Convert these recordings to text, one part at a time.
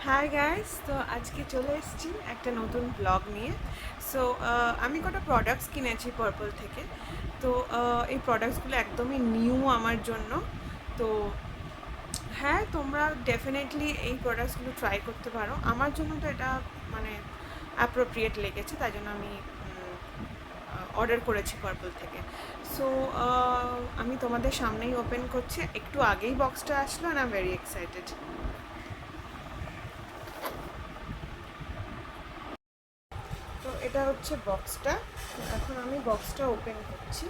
Hi guys, তো আজকে চলে এসেছি একটা নতুন ব্লগ নিয়ে। সো আমি কটা প্রোডাক্টস কিনেছি পার্পল থেকে। তো এই প্রোডাক্টসগুলো একদমই নিউ আমার জন্য। তো হ্যাঁ, তোমরা ডেফিনেটলি এই প্রোডাক্টসগুলো ট্রাই করতে পারো। আমার জন্য তো এটা মানে অ্যাপ্রোপ্রিয়েট লেগেছে, তাই জন্য আমি অর্ডার করেছি পার্পল থেকে। সো আমি তোমাদের সামনেই ওপেন করছি। একটু আগেই বক্সটা আসলো and I am very excited. তো এটা হচ্ছে বক্সটা। এখন আমি বক্সটা ওপেন করছি।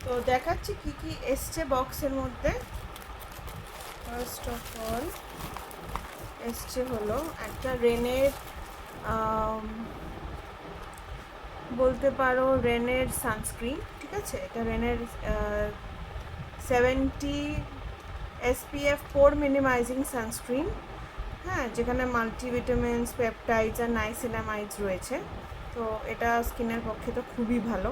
তো দেখাচ্ছি কি কি এসছে বক্সের মধ্যে। ফার্স্ট অফ অল এসছে হলো একটা রেনের, বলতে পারো রেনের সানস্ক্রিন। ঠিক আছে, এটা রেনের 70 SPF পোর মিনিমাইজিং সানস্ক্রিন। হ্যাঁ, যেখানে মাল্টিভিটামিনস, পেপটাইডস আর নাইসিনামাইডস রয়েছে। তো এটা স্কিনের পক্ষে তো খুবই ভালো,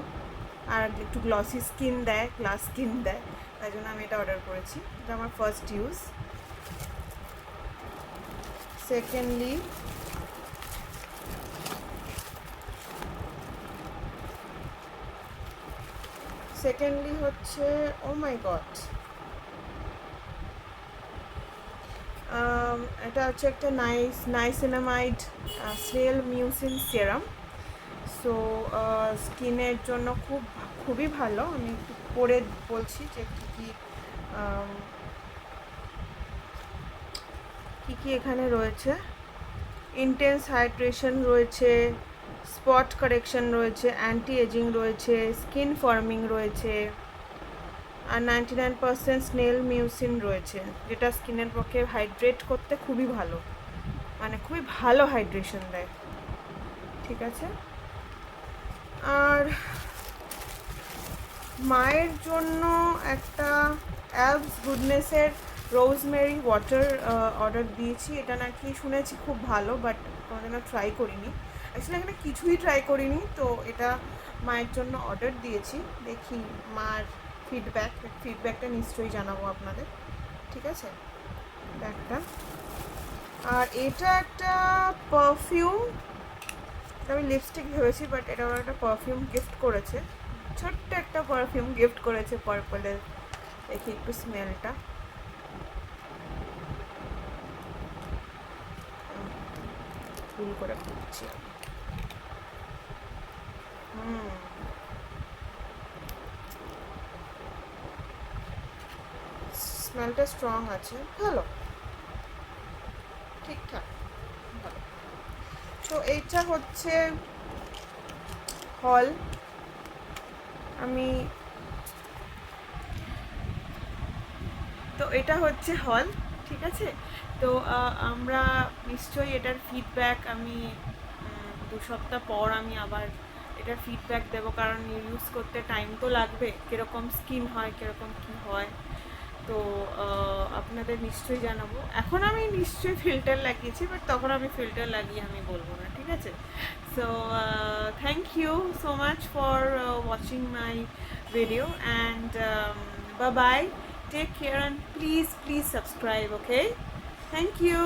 আর একটু গ্লসি স্কিন দেয়, গ্লাস স্কিন দেয়, তাই জন্য আমি এটা অর্ডার করেছি। এটা আমার ফার্স্ট ইউজ। সেকেন্ডলি হচ্ছে, ও মাই গড, এটা হচ্ছে একটা নাইসিনামাইড স্নেল মিউসিন সেরাম। সো স্কিনের জন্য খুবই ভালো। আমি একটু পরে বলছি যে কী কী এখানে রয়েছে। ইন্টেন্স হাইড্রেশন রয়েছে, স্পট কারেকশন রয়েছে, অ্যান্টি এজিং রয়েছে, স্কিন ফর্মিং রয়েছে, আর 99% স্নেল মিউসিন রয়েছে, যেটা স্কিনের পক্ষে হাইড্রেট করতে খুবই ভালো, মানে খুবই ভালো হাইড্রেশন দেয়। ঠিক আছে, আর মায়ের জন্য একটা অ্যাবস গুডনেসের রোজমেরি ওয়াটার অর্ডার দিয়েছি। এটা নাকি শুনেছি খুব ভালো, বাট কোনোদিনও ট্রাই করিনি। অ্যাকচুয়ালি এখানে কিছুই ট্রাই করিনি, তো এটা মায়ের জন্য অর্ডার দিয়েছি। দেখি মার ফিডব্যাকটা নিশ্চয়ই জানাবো আপনাদের। ঠিক আছে, একটা। আর এটা একটা পারফিউম। আমি লিপস্টিক ভেবেছি, বাট এটা ওরা একটা পারফিউম গিফট করেছে, ছোট্ট একটা পারফিউম গিফট করেছে পার্পলের। দেখি একটু স্মেলটা। ভুল করে খুঁজছি। হুম, স্মেলটা স্ট্রং আছে, ভালো, ঠিকঠাক, ভালো। তো এইটা হচ্ছে হল। আমি তো এটা হচ্ছে হল। ঠিক আছে, তো আমরা নিশ্চয়ই এটার ফিডব্যাক আমি 2 সপ্তাহ পর আমি আবার এটার ফিডব্যাক দেবো, কারণ ইউজ করতে টাইম তো লাগবে, কীরকম স্কিন হয়, কীরকম কী হয়। তো আপনাদের নিশ্চয়ই জানাবো। এখন আমি নিশ্চয়ই ফিল্টার লাগিয়েছি, বাট তখন আমি ফিল্টার লাগিয়ে আমি বলবো না। ঠিক আছে, so thank you so much for watching my video, and bye bye, take care, and please subscribe, okay? Thank you.